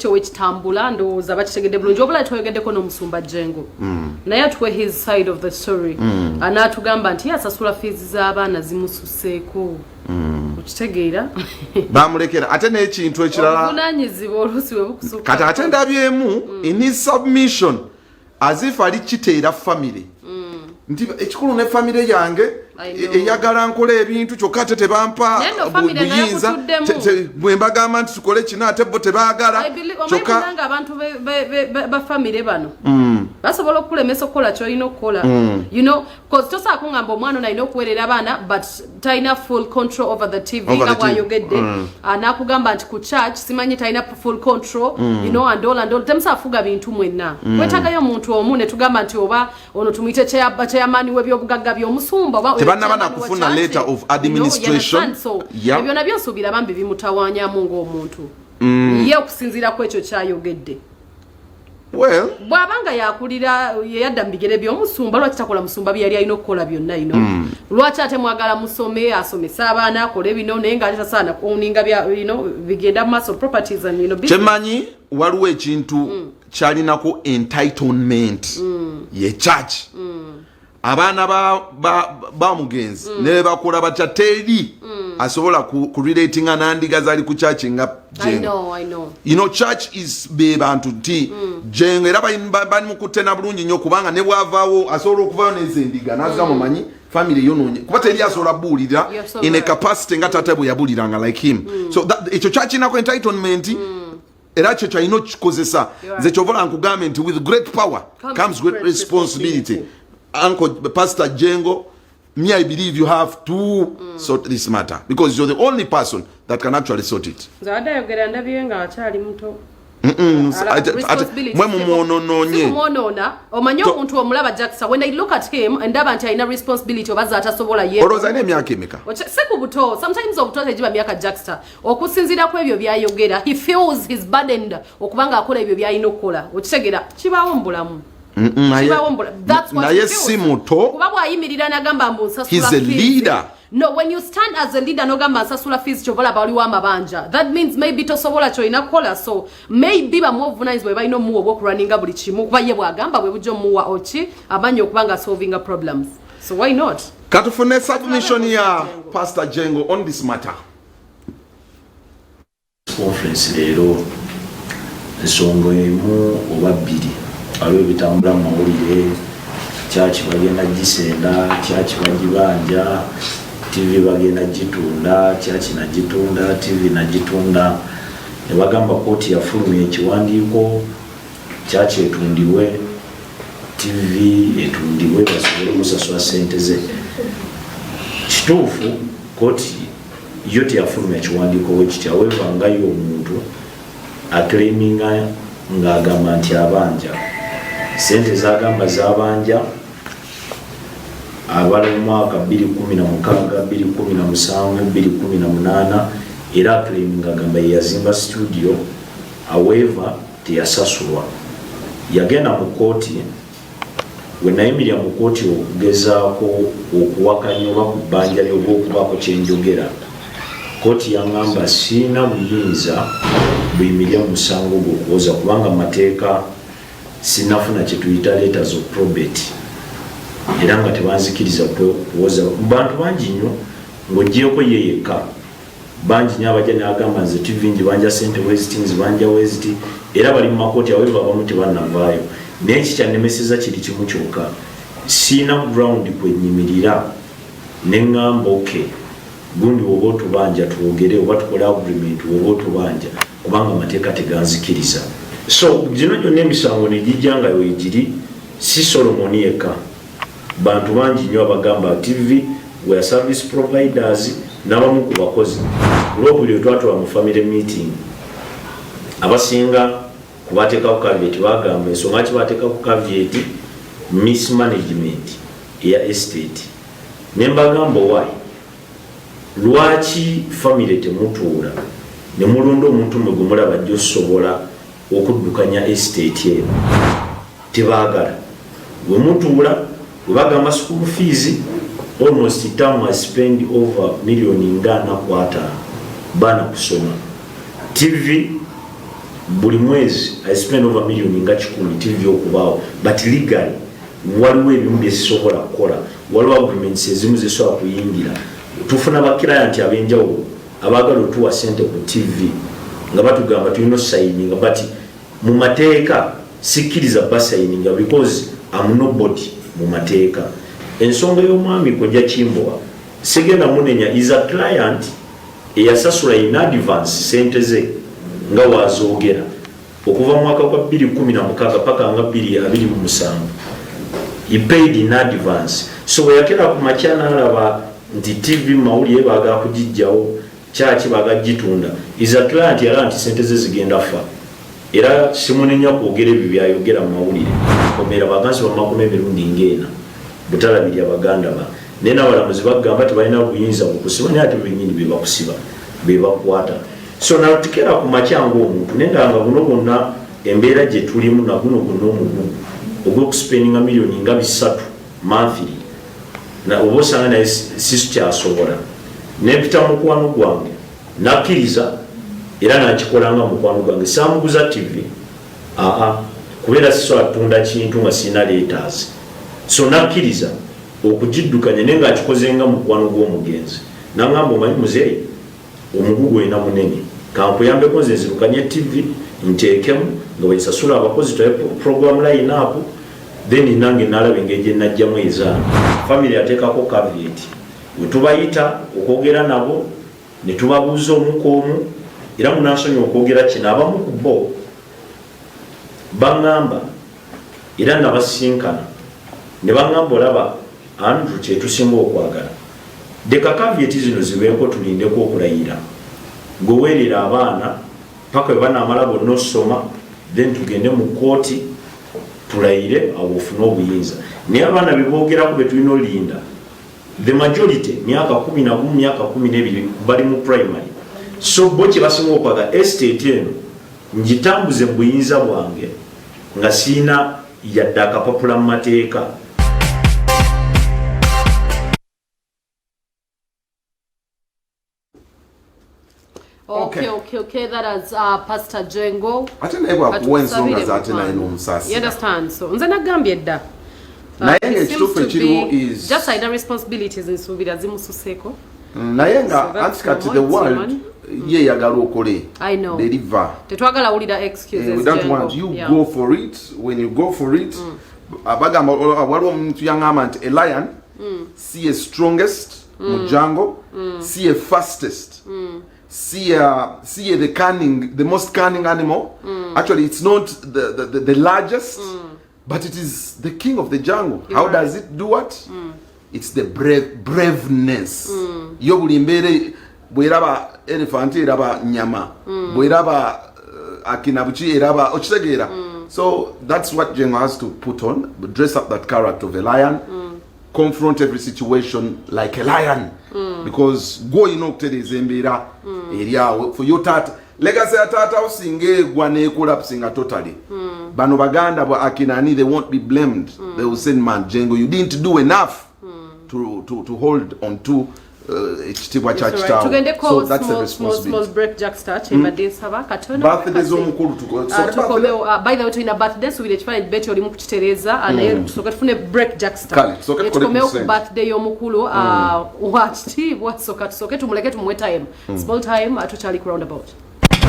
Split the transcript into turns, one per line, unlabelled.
which tambula ndowooza bakitegedde bulungi obula twogeddeko n'omusumba Jengo naye atuwe his side of the story anaatugamba nti asasula fees z'abaana zimususeeko okitegeera
bamulekera ate n'ekintu ekirala
obuvunaanyizibwa oluusi bwe bukusuka
kati ate ndabyemu in his submission as if ali kiteera family nti ekikulu ne family yange eyagala nkola ebintu kyokka ate tebampa buyinza bwe mbagamba nti tukole kino ate bo tebaagala
kyokka abantu ba family bano basobola okulemesa okukola ky'olina okukola you know because tosaako ngamba omwana ono alina okuweerera abaana but talina full control over the TV nga bw'ayogedde n'akugamba nti ku church simanyi talina full control you know and all temusaafuga bintu mwenna wetagayo omuntu omu ne tugamba nti oba ono tumuyite chairman w'ebyobugagga by'omusumba
tebanabana kufuna letter of administration
ebyo nabyo nsuubira bambi bimutawaanyamu ng'omuntu ye okusinziira ku ekyo kyayogedde
well
bw'abanga yakulira yadda mu bigere by'omusumba lwaki takola musumba bye yali alina okukola byonna ino lwaki ate mwagala musome asomesa abaana akole bino naye ng'aleta saana kuninga bigenda mu maaso properties and
kyemanyi waliwo ekintu kyalinako entitlement ye church abaana ba mugenzi ne bakola batya teri asobola ku relatinga nandiga zali ku church nga Jengo.
I know.
You know church is be bantu ti Jengo era bani mukutena bulungi nnyo kubanga ne bwavaawo asobola okuvaayo n'ezendiga naziga mumanyi family yononye kuba teri asobola bulira in a capacity nga tata bwe yabuliranga like him so that ekyo church inako entitlement era kyo kyalina okukikozesa nze kyovola nkugambe nti with great power comes great responsibility. Uncle Pastor Jengo, me I believe you have to sort this matter because you're the only person that can actually sort it.
When I look at him and have responsibility of sometimes he feels he's burdened that's what he feels.
He's a leader.
No, when you stand as a leader no gamba sasula fees chovola bali wa mabanja. That means maybe to sobola cho inakola so maybe ba obuvunaanyizibwa balina mu obwokuruninga buli kimu kuba ye bwagamba bwe bujo muwa ochi abanye okubanga solving a problems. So why not?
Katufune submission ya Pastor Jengo on this matter.
Conference lero ensonga emu oba bbiri aliwo ebitambula mu mawulire church bagenda gisenda church bagibanja TV bagenda gitunda church nagitunda TV nagitunda ne bagamba kooti yafulumya ekiwandiiko church etundiwe TV etundiwe basobole okusasula ssente ze kituufu kooti yo teyafulumya ekiwandiiko wekitya weeva ngayo omuntu aclaiminga ng'agamba nti abanja sente zagamba zabanja abali mu mwaka 2016 2017 2018 era claiming agamba yazimba studio however teyasasulwa yagenda mu kooti wenayimirira mu kooti okugezaako okuwakanya oba ku bbanja lyoba okubaako kyenjogera kooti yangamba siina buyinza buyimirira mu musango gw'okuwoza kubanga mateeka sinafuna kyetuyita letters of probate era nga tebanzikiriza kuwoza bantu bangi nnyo ng'ogyeko ye yekka bangi nnyo abajja n'agamba nze TV njibanja sente weziti nzibanja weziti era bali mu makooti awe babamu tebannavaayo naye kikyannemeseza kiri kimu kyokka siina ground kwenyimirira ne ŋŋamba okay gundi oba otubanja twogere oba tukole agreement oba otubanja kubanga amateeka teganzikiriza so gino gyonna emisango negijja nga weegiri si Solomoni yekka bantu bangi nnyo abagamba TV we are service providers n'abamu ku bakozi olw'obuli twatula mu family meeting abasinga kubateekako caveat bagamba ensonga ki bateekako caveat mismanagement eya estate ne mbagamba why lwaki family temutuula ne mulonda omuntu mwe gumulaba jjo sobola okuddukanya estate eno tebaagala we mutuula we bagamba school fees almost term I spend over million ngana kwata bana kusoma TV buli mwezi I spend over $1 million nga 10 TV okubaawo but legally waliwo ebimu byezisobola kukola waliwo agreements ezimu zisobola kuyingira tufuna bakirayanti abenjawulo abaagala otuwa sente ku TV nga batugamba tulina signing but mu mateeka sikkiriza basayininga because I'm nobody mu mateeka ensonga y'omwami Kojja Kimbowa sigenda munenya is a client eyasasula in advance sente ze nga wazoogera okuva mu mwaka gwa 2016 paka nga 2027 he paid in advance so yakera ku machana alaba nti TV mawulire baga kujijjawo kyaki baga gitunda is a client yala nti sente ze zigenda fa era simunenya kwogera ebyo byayogera mu mawulire komera baganzi bamakome emirundi ngena butalabirya baganda ba nena balamuzi bagamba tebalina buyinza bukusibanya ate benyini bebakusiba bebakwata so na tukera ku macyango omuntu nendanga buno bonna embeera gye tulimu na guno omugugu ogw'okuspendinga miliyoni nga 3 monthly na obosanga naye sisu kyasobola nepita mukwano gwange nakkiriza era nakikolanga mukwano gwange samuguza TV kubeera sisobola kutunda kintu nga sina letters so nakkiriza okujiddukanya naye nga akikozenga mukwano gw'omugenzi nangamba omanyi muzeeyi omugugu olina munene kankuyambeko nze nzirukanye TV nteekemu nga bwensasula abakozi twaye program line up then nange nalaba engeri gye najjamu ezaana family ateekako caveat we tubayita okwogera nabo ne tubabuuza omukoomu era munansonyi okwogera kino abamu ku bo baŋŋamba era nabasinkana ne baŋŋamba olaba Andrew kyetusinga okwagala deka caveat zino zibeeko tulindeko okulayira gweweerera abaana paka bwe banaamala bonna osoma then tugende mu kooti tulayire awo ofune obuyinza naye abaana beboogerako be tulina olinda the majority myaka 11 myaka 12 bali mu primary so bo kye basinga okwaga estate eno ngitambuze mu buyinza bwange nga siina yadde akapapula mu mateeka.
Okay. That is Pastor Jengo.
Ate naye bwakuwa ensonga zaate naye n'omusaasira.
You understand? So nze nagambye edda.
Naye ng'ekituufu ekiriwo is
just like the responsibilities nsuubira zimususeeko.
Naye nga anti kati the world ye yagala okole.
I know.
Deliver.
Tetwagala wulira excuses.
We don't want you go for it. When you go for it, abagamba waliwo omuntu yaŋŋamba nti a lion see a strongest mu jungle, see a fastest. See the most cunning animal. Actually, it's not the largest, but it is the king of the jungle. How does it do what? It's the braveness. Yo buli mbere bweraba elephant eraba nyama, bweraba akinabuchi eraba okitegeera. So that's what Jengo has to put on, dress up that character of a lion, confront every situation like a lion. Because go okutereeza embeera eriawo for your tata legacy ya tata osinge gwa ne collapsing totally. Bano baganda bwa akinani, they won't be blamed. They will say, man, Jengo, you didn't do enough to hold on to ekitibwa kya kitawo. So that's the responsibility.
Small break Jack start birthday saba katono.
Birthdays omukulu tuko.
By the way to birthday so we try bet oli mukukitereeza and so tufune break Jack start.
So tukomeo
birthday omukulu what soka tumuleke tumwe time. Small time atuchali roundabout.